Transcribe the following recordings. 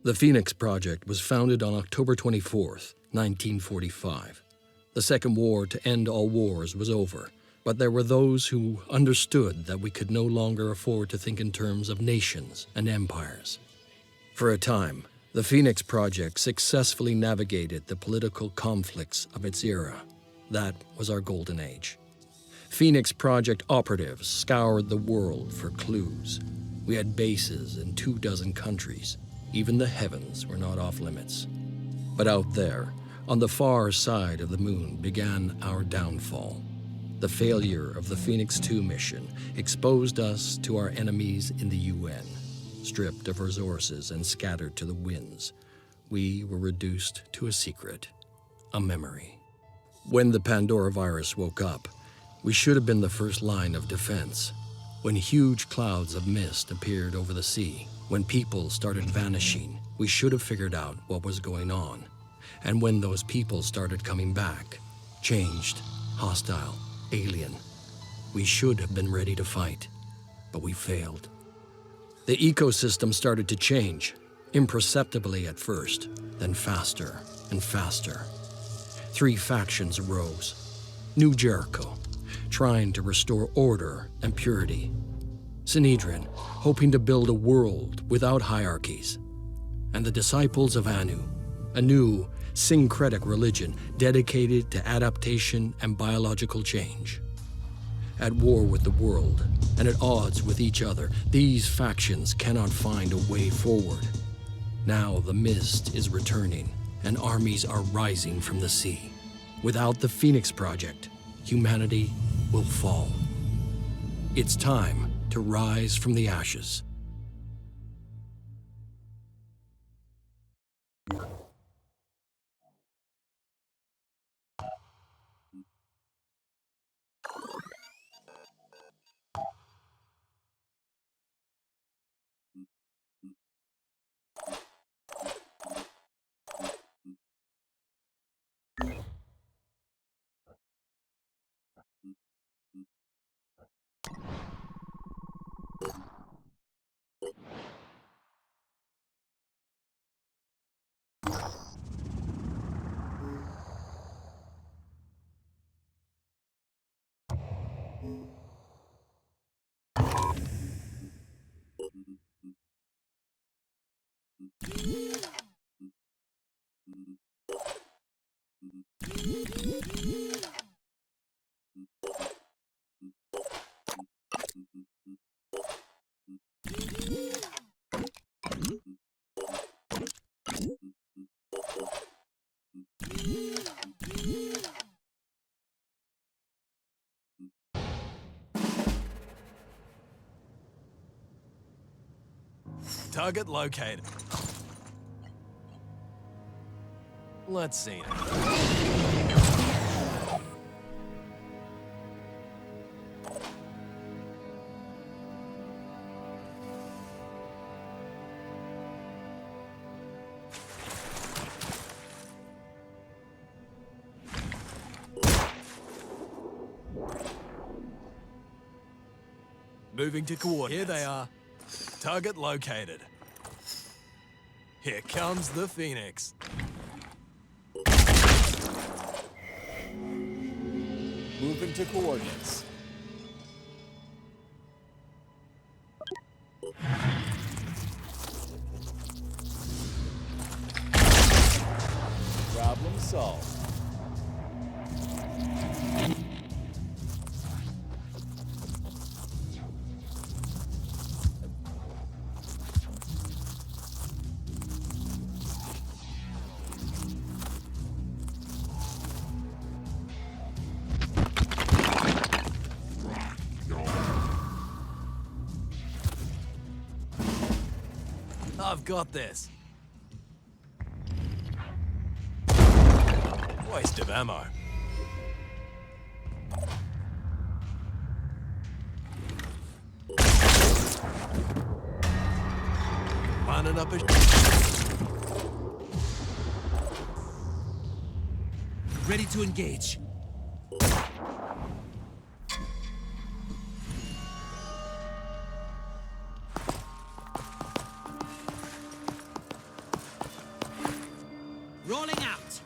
The Phoenix Project was founded on October 24th, 1945. The Second War to End All Wars was over, but there were those who understood that we could no longer afford to think in terms of nations and empires. For a time, the Phoenix Project successfully navigated the political conflicts of its era. That was our golden age. Phoenix Project operatives scoured the world for clues. We had bases in 24 countries. Even the heavens were not off limits. But out there, on the far side of the moon, began our downfall. The failure of the Phoenix 2 mission exposed us to our enemies in the UN. Stripped of resources and scattered to the winds, we were reduced to a secret, a memory. When the Pandora virus woke up, we should have been the first line of defense. When huge clouds of mist appeared over the sea, when people started vanishing, we should have figured out what was going on. And when those people started coming back, changed, hostile, alien, we should have been ready to fight, but we failed. The ecosystem started to change, imperceptibly at first, then faster and faster. 3 factions arose. New Jericho, trying to restore order and purity. Sanhedrin, hoping to build a world without hierarchies. And the disciples of Anu, a new syncretic religion dedicated to adaptation and biological change. At war with the world and at odds with each other, these factions cannot find a way forward. Now the mist is returning and armies are rising from the sea. Without the Phoenix Project, humanity will fall. It's time to rise from the ashes. Target located. Let's see now. Moving to coordinates. Here they are. Target located. Here comes the Phoenix. Moving to coordinates. Problem solved. I've got this. Waste of ammo. Lining up a... Ready to engage. Rolling out.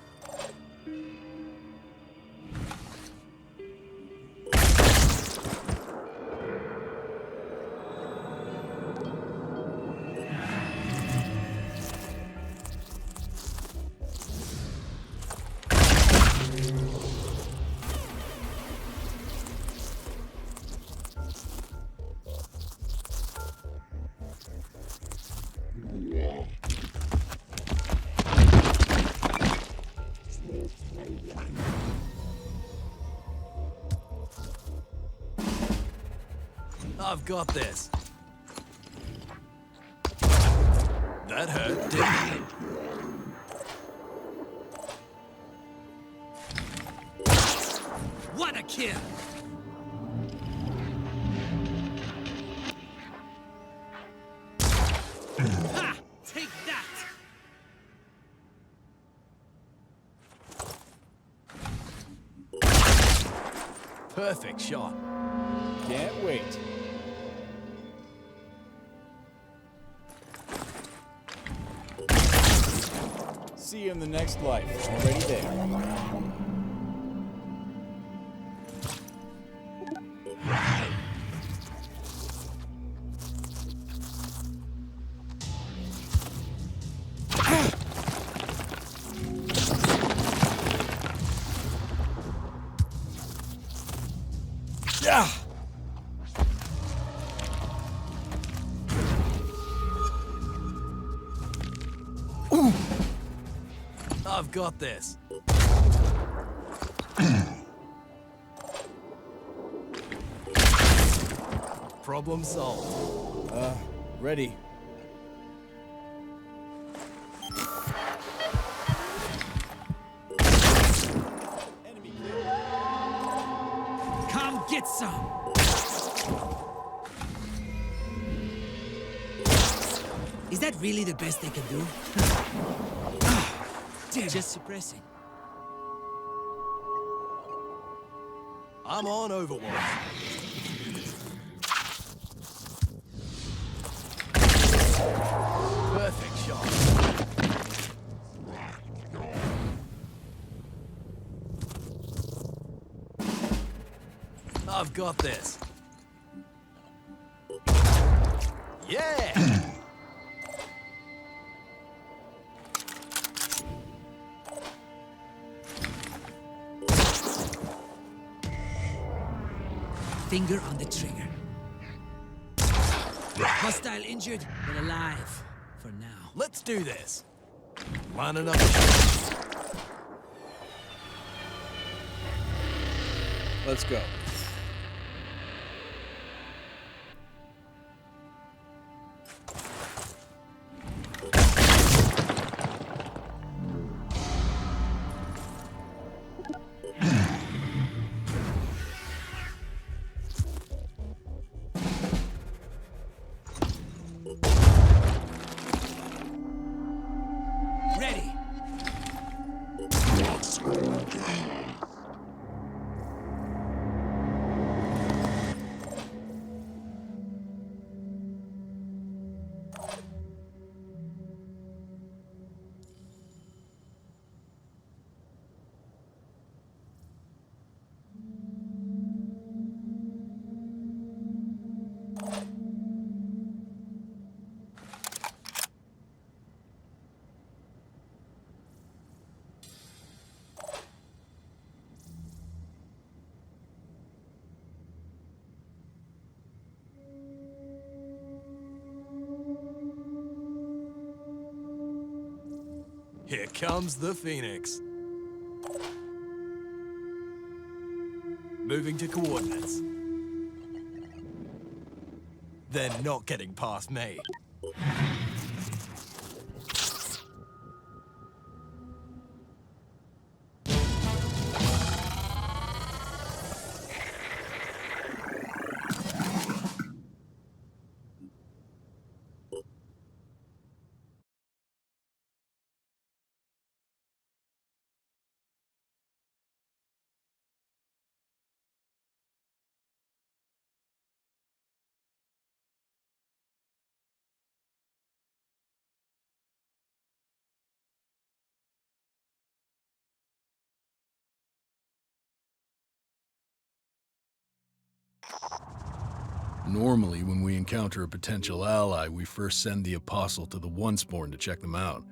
I've got this. That hurt, didn't it? What a kill! Ha! Take that! Perfect shot. Can't wait. See you in the next life. Already there. I've got this. Problem solved. Ready. Enemy kill. Come get some! Is that really the best they can do? Damn. Just suppressing. I'm on Overwatch. Perfect shot. I've got this. Yeah! Finger on the trigger. Hostile injured, but alive. For now. Let's do this. Lining up a shot. Let's go. Ready. Here comes the Phoenix. Moving to coordinates. They're not getting past me. Normally, when we encounter a potential ally, we first send the Apostle to the Onceborn to check them out.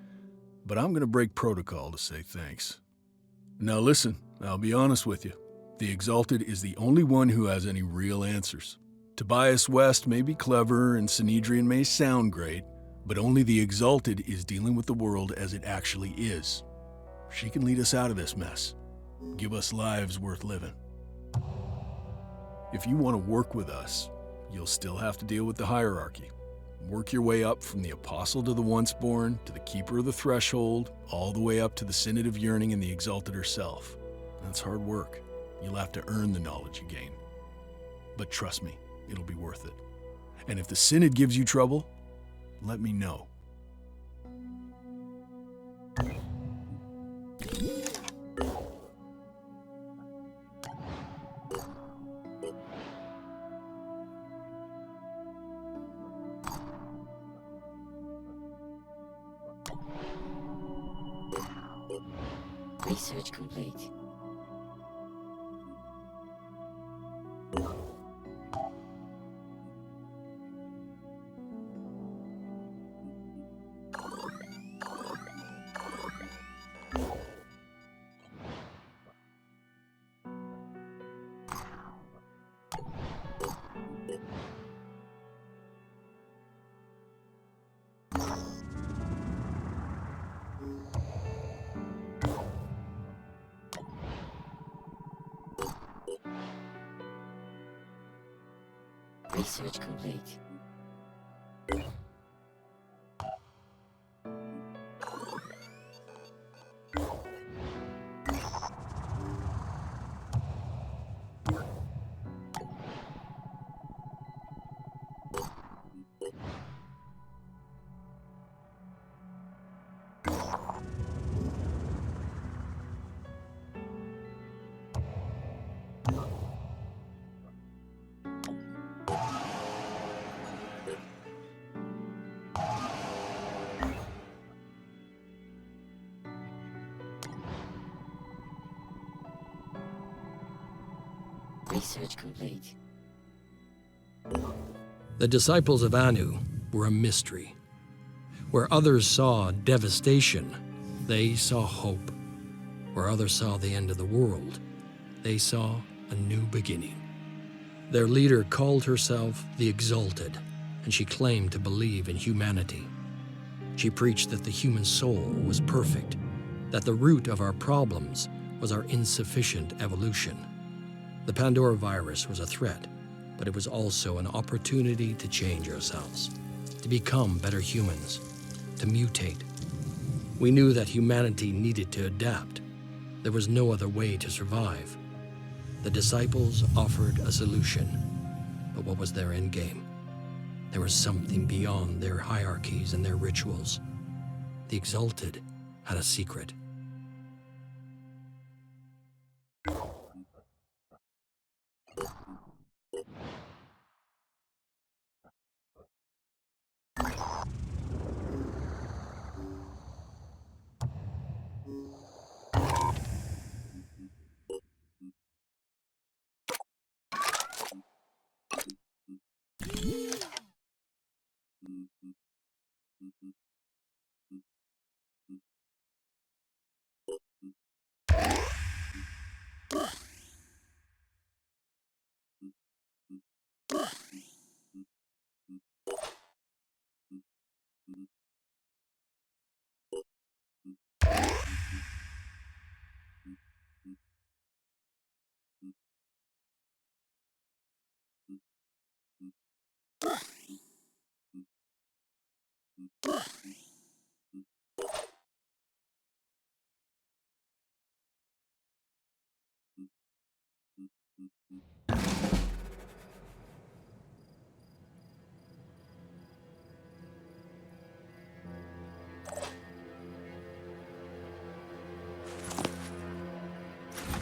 But I'm gonna break protocol to say thanks. Now listen, I'll be honest with you. The Exalted is the only one who has any real answers. Tobias West may be clever and Sanhedrin may sound great, but only the Exalted is dealing with the world as it actually is. She can lead us out of this mess. Give us lives worth living. If you want to work with us, you'll still have to deal with the hierarchy. Work your way up from the Apostle to the Onceborn, to the Keeper of the Threshold, all the way up to the Synod of Yearning and the Exalted herself. That's hard work. You'll have to earn the knowledge you gain. But trust me, it'll be worth it. And if the Synod gives you trouble, let me know. Research complete. Research complete. Research complete. The disciples of Anu were a mystery. Where others saw devastation, they saw hope. Where others saw the end of the world, they saw a new beginning. Their leader called herself the Exalted, and she claimed to believe in humanity. She preached that the human soul was perfect, that the root of our problems was our insufficient evolution. The Pandora virus was a threat, but it was also an opportunity to change ourselves, to become better humans, to mutate. We knew that humanity needed to adapt. There was no other way to survive. The disciples offered a solution, but what was their end game? There was something beyond their hierarchies and their rituals. The Exalted had a secret.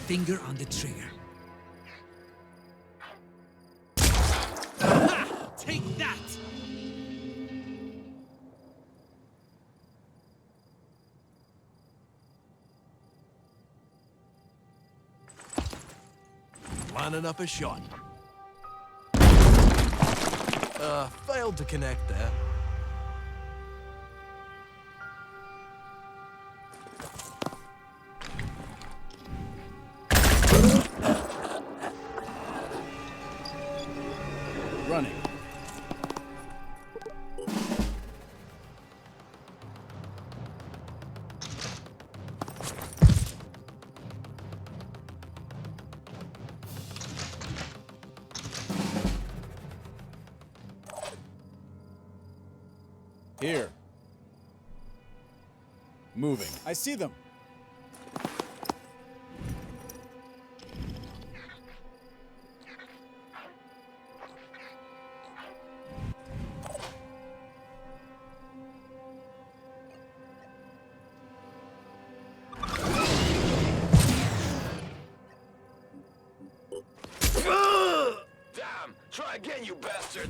Finger on the trigger. Aha! Take that! Lining up a shot. Failed to connect there. Running. Here. Moving. I see them. Damn! Try again, you bastard!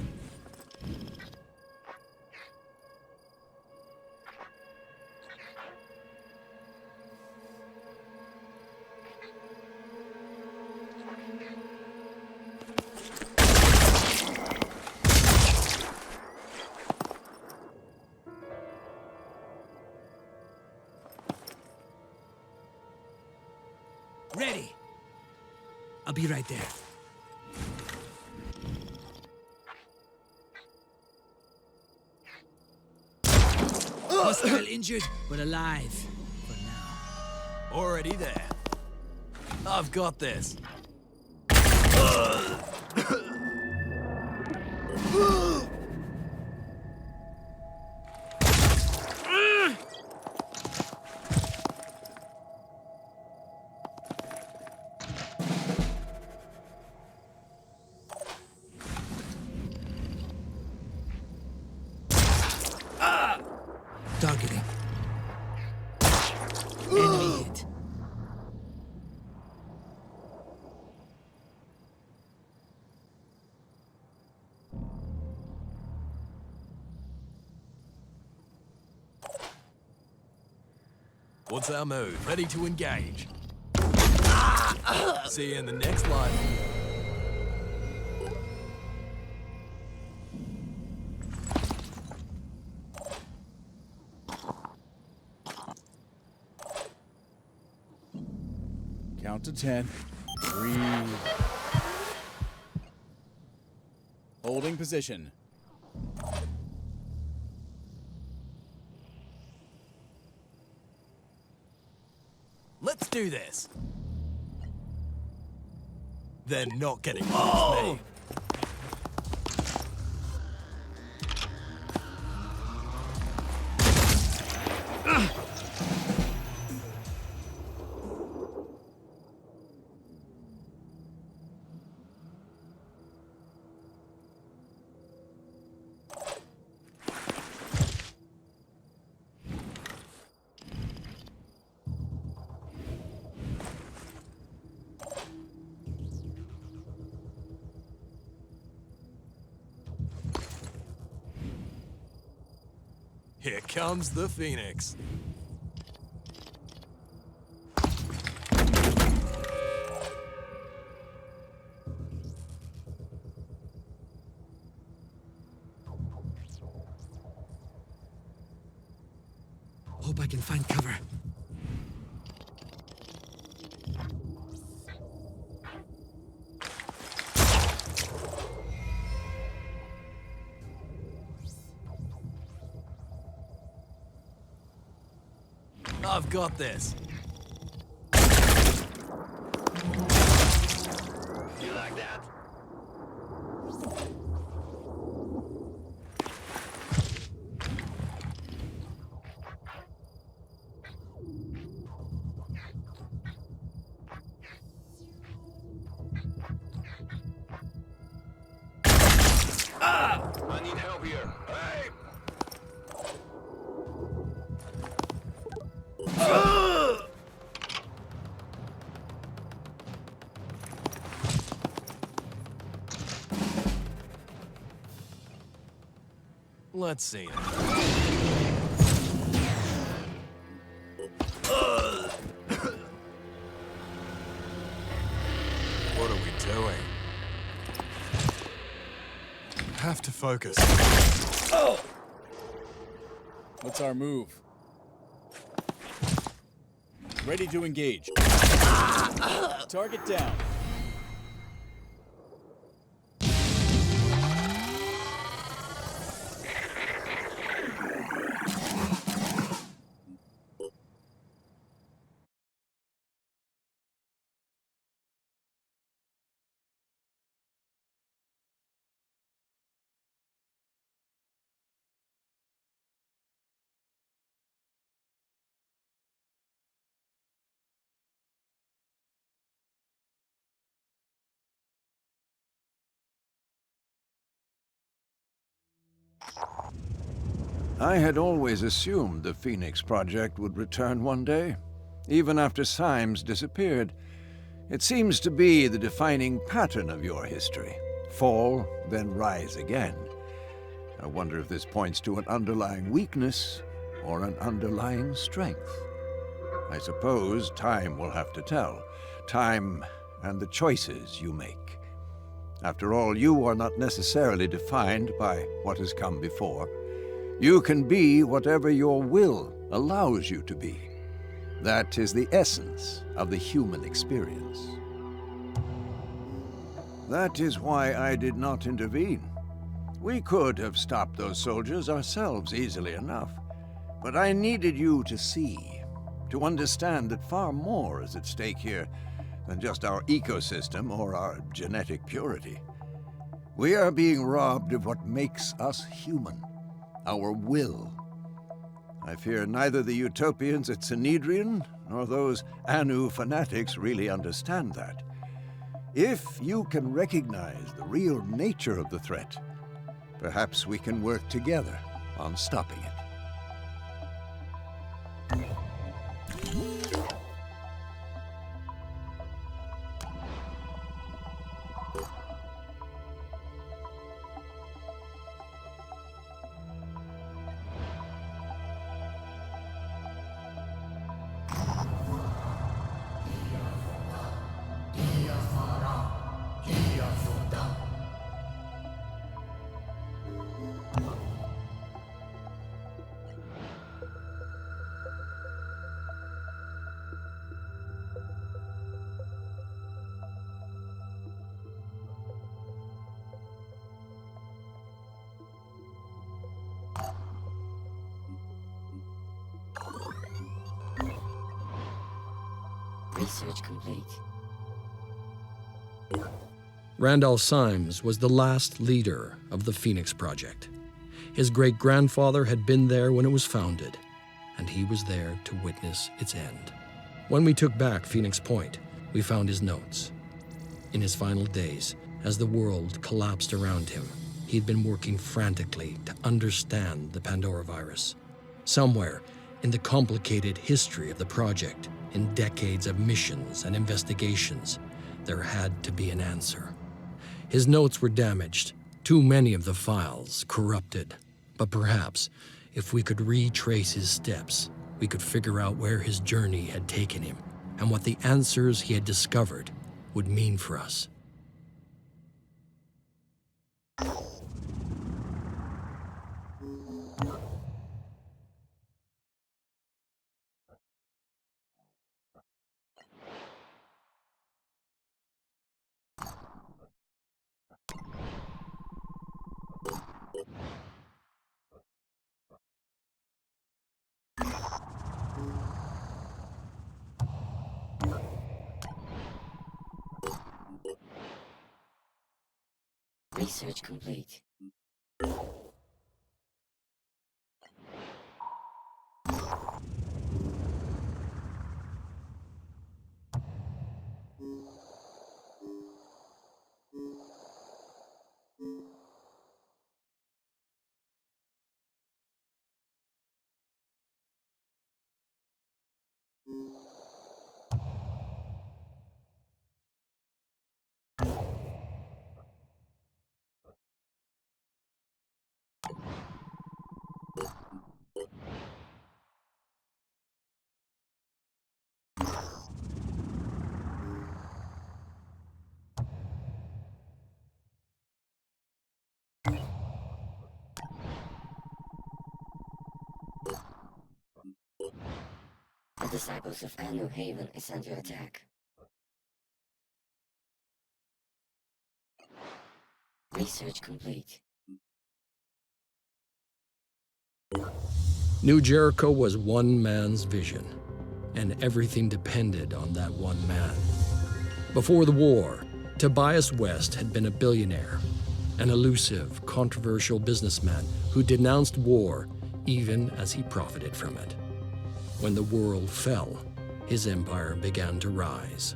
Ready. I'll be right there. Hostile injured, but alive. For now. Already there. I've got this. Targeting. Enemy hit. What's our move? Ready to engage. See you in the next life. Count to 10. Breathe. Holding position. Let's do this. They're not getting past me. Here comes the Phoenix. Hope I can find cover. I've got this. You like that? I need help here. Hey! Let's see. What are we doing? have to focus. What's our move? Ready to engage. Target down. I had always assumed the Phoenix Project would return one day, even after Symes disappeared. It seems to be the defining pattern of your history. Fall, then rise again. I wonder if this points to an underlying weakness or an underlying strength. I suppose time will have to tell. Time and the choices you make. After all, you are not necessarily defined by what has come before. You can be whatever your will allows you to be. That is the essence of the human experience. That is why I did not intervene. We could have stopped those soldiers ourselves easily enough. But I needed you to see, to understand that far more is at stake here than just our ecosystem or our genetic purity. We are being robbed of what makes us human. Our will. I fear neither the utopians at Sanhedrin nor those Anu fanatics really understand that. If you can recognize the real nature of the threat, perhaps we can work together on stopping it. Research complete. Randolph Symes was the last leader of the Phoenix Project. His great-grandfather had been there when it was founded, and he was there to witness its end. When we took back Phoenix Point, we found his notes. In his final days, as the world collapsed around him, he'd been working frantically to understand the Pandora virus. Somewhere in the complicated history of the project, in decades of missions and investigations, there had to be an answer. His notes were damaged, too many of the files corrupted. But perhaps, if we could retrace his steps, we could figure out where his journey had taken him and what the answers he had discovered would mean for us. Research complete. disciples of Anu Haven is under attack. Research complete. New Jericho was one man's vision, and everything depended on that one man. Before the war, Tobias West had been a billionaire, an elusive, controversial businessman who denounced war even as he profited from it. When the world fell, his empire began to rise.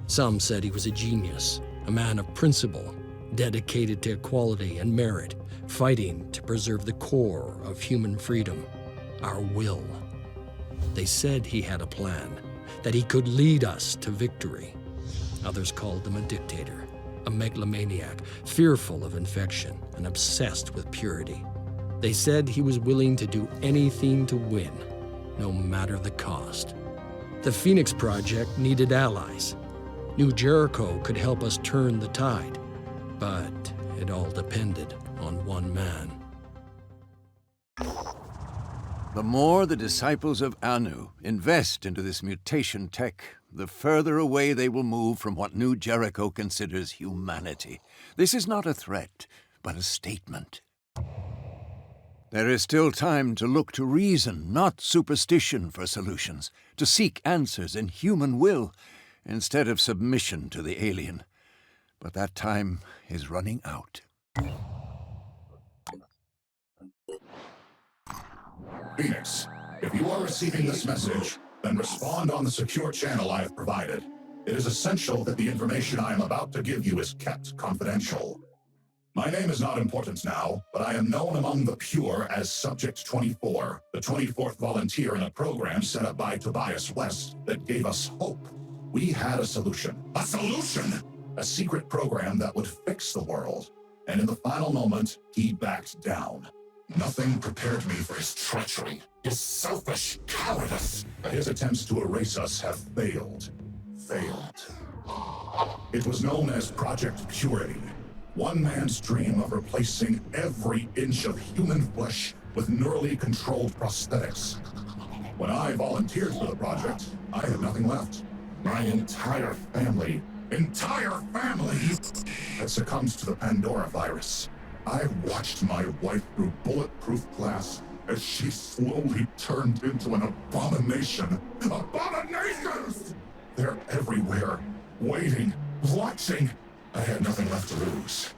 Some said he was a genius, a man of principle, dedicated to equality and merit, fighting to preserve the core of human freedom, our will. They said he had a plan, that he could lead us to victory. Others called him a dictator, a megalomaniac, fearful of infection and obsessed with purity. They said he was willing to do anything to win, no matter the cost. The Phoenix Project needed allies. New Jericho could help us turn the tide, but it all depended on one man. The more the disciples of Anu invest into this mutation tech, the further away they will move from what New Jericho considers humanity. This is not a threat, but a statement. There is still time to look to reason, not superstition, for solutions, to seek answers in human will, instead of submission to the alien. But that time is running out. Phoenix, if you are receiving this message, then respond on the secure channel I have provided. It is essential that the information I am about to give you is kept confidential. My name is not important now, but I am known among the pure as Subject 24, the 24th volunteer in a program set up by Tobias West that gave us hope. We had a solution. A solution! A secret program that would fix the world. And in the final moment, he backed down. Nothing prepared me for his treachery, his selfish cowardice. His attempts to erase us have failed. It was known as Project Purity. One man's dream of replacing every inch of human flesh with neurally controlled prosthetics. When I volunteered for the project, I had nothing left. My entire family had succumbed to the Pandora virus. I watched my wife through bulletproof glass as she slowly turned into an abomination. Abominations! They're everywhere, waiting, watching. I had nothing left to lose.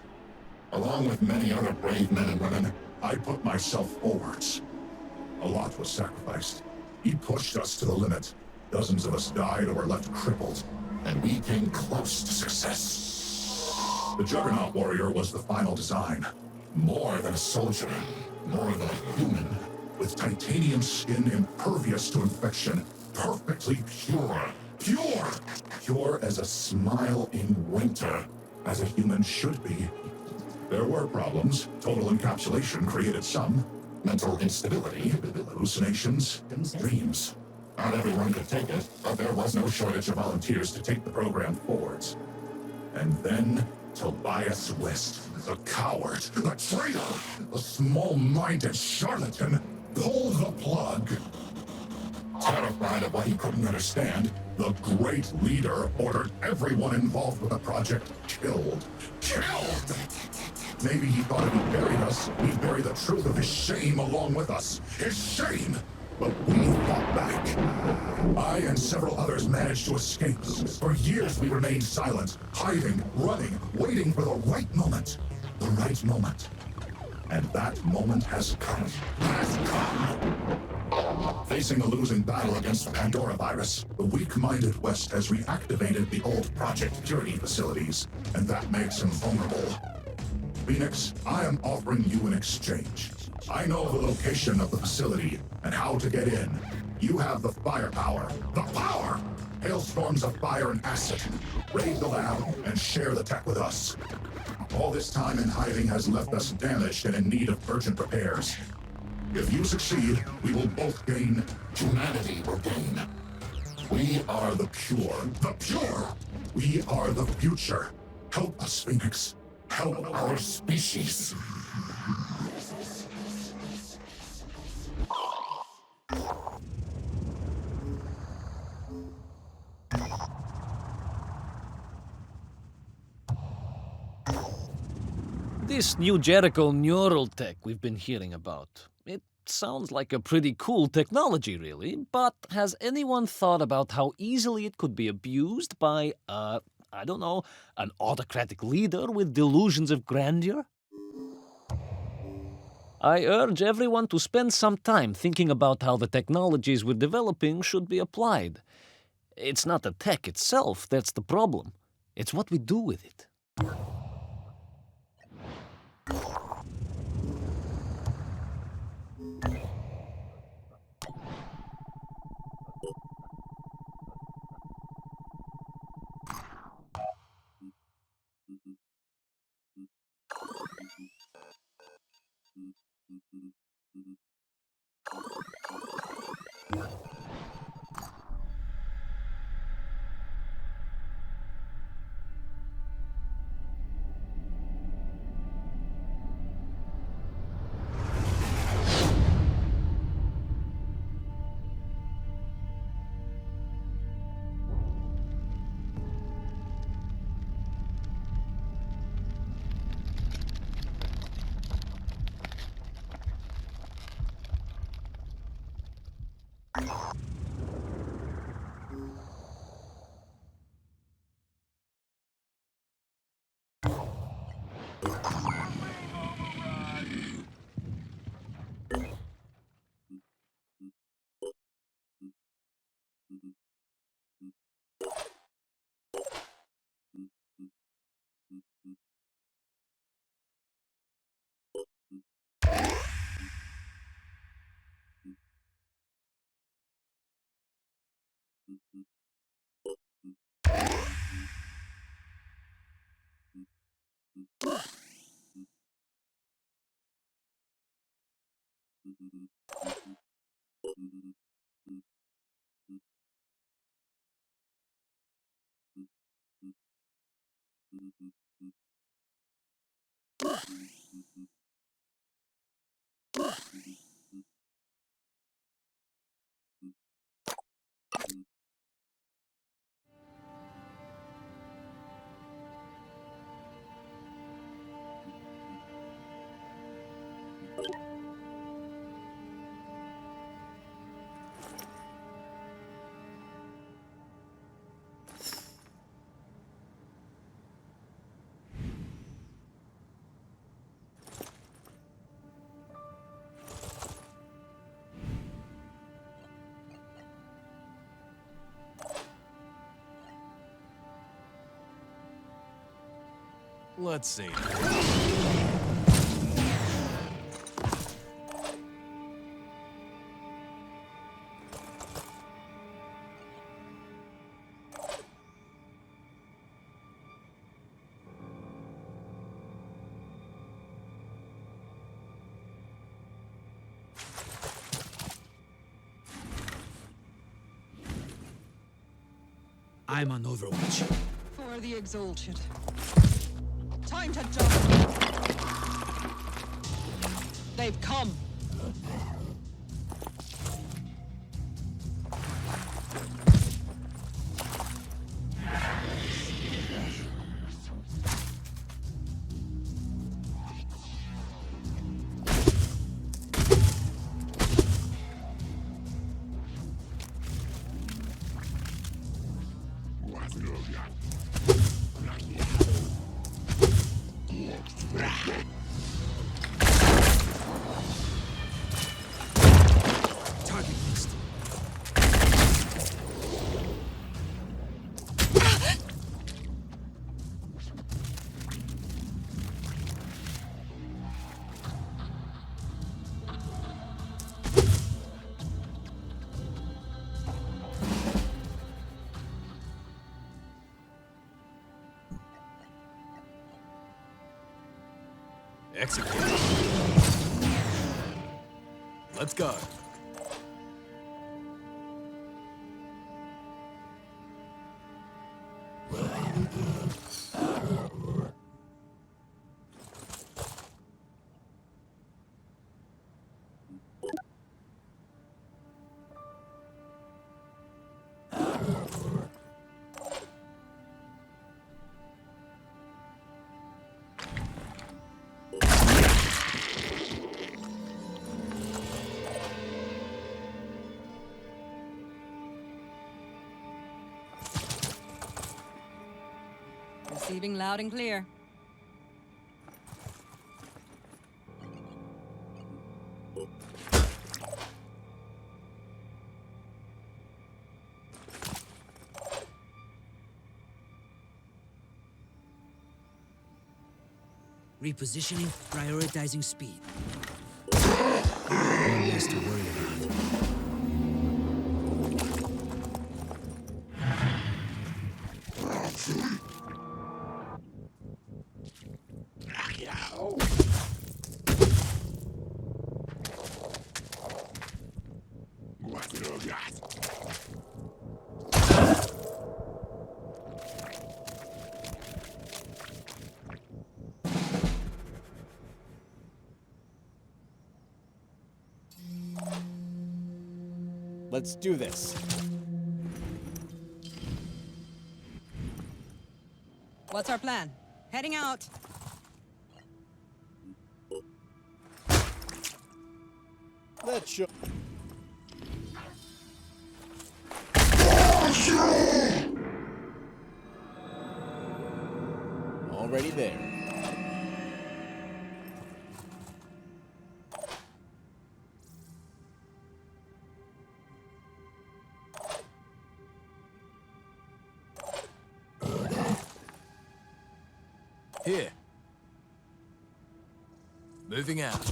Along with many other brave men and women, I put myself forwards. A lot was sacrificed. He pushed us to the limit. Dozens of us died or were left crippled, and we came close to success. The Juggernaut Warrior was the final design. More than a soldier, more than a human, with titanium skin impervious to infection, perfectly pure. Pure as a smile in winter, as a human should be. There were problems. Total encapsulation created some. Mental instability, hallucinations, dreams. Not everyone could take it, but there was no shortage of volunteers to take the program forwards. And then Tobias West, the coward, the traitor, the small-minded charlatan, pulled the plug. Terrified of what he couldn't understand, the great leader ordered everyone involved with the project killed. Killed! Maybe he thought if he buried us, he'd bury the truth of his shame along with us. His shame! But we fought back. I and several others managed to escape. For years we remained silent, hiding, running, waiting for the right moment. The right moment. And that moment has come. Facing a losing battle against the Pandora virus, the weak-minded West has reactivated the old Project Purity facilities, and that makes him vulnerable. Phoenix, I am offering you an exchange. I know the location of the facility and how to get in. You have the firepower. The power! Hailstorms of fire and acid. Raid the lab and share the tech with us. All this time in hiding has left us damaged and in need of urgent repairs. If you succeed, we will both gain. Humanity will gain. We are the pure. The pure! We are the future. Help us, Phoenix. Help our species. this new Jericho neural tech we've been hearing about, it sounds like a pretty cool technology, really, but has anyone thought about how easily it could be abused by, I don't know, an autocratic leader with delusions of grandeur? I urge everyone to spend some time thinking about how the technologies we're developing should be applied. It's not the tech itself that's the problem. It's what we do with it. Let's see. I'm on Overwatch. For the exalted. Time to jump. They've come. Execute. Let's go. Receiving loud and clear. Repositioning, prioritizing speed. One less to worry about. Let's do this. What's our plan? Heading out. Let's show. Already there. Here. Moving out.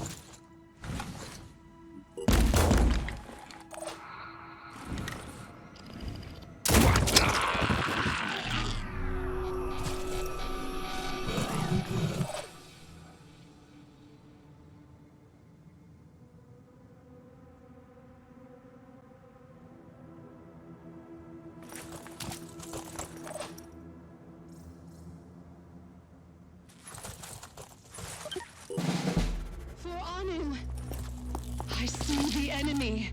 For Anu, I see the enemy.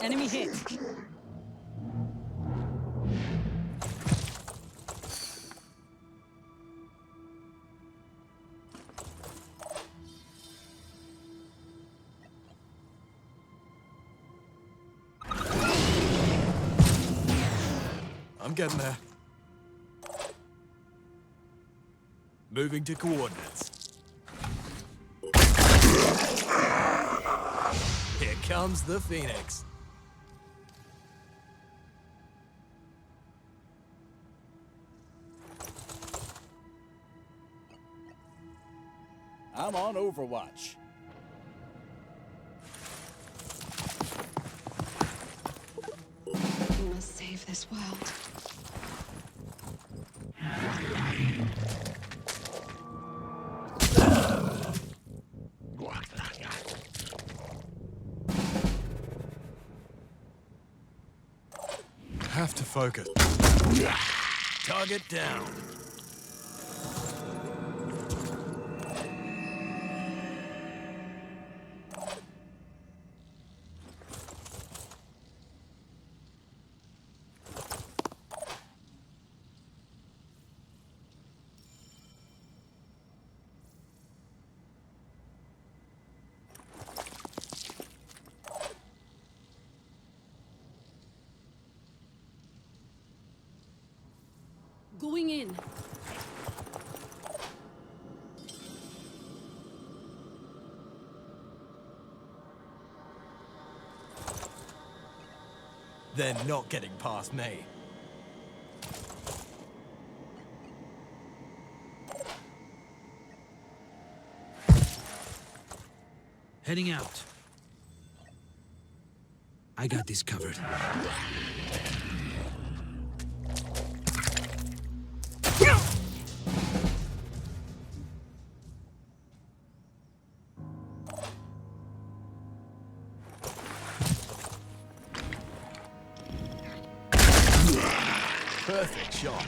Enemy hit. I'm getting there. Moving to coordinates. Here comes the Phoenix. I'm on Overwatch. We must save this world. Have to focus. Target down. Going in. They're not getting past me. Heading out. I got this covered. Perfect shot.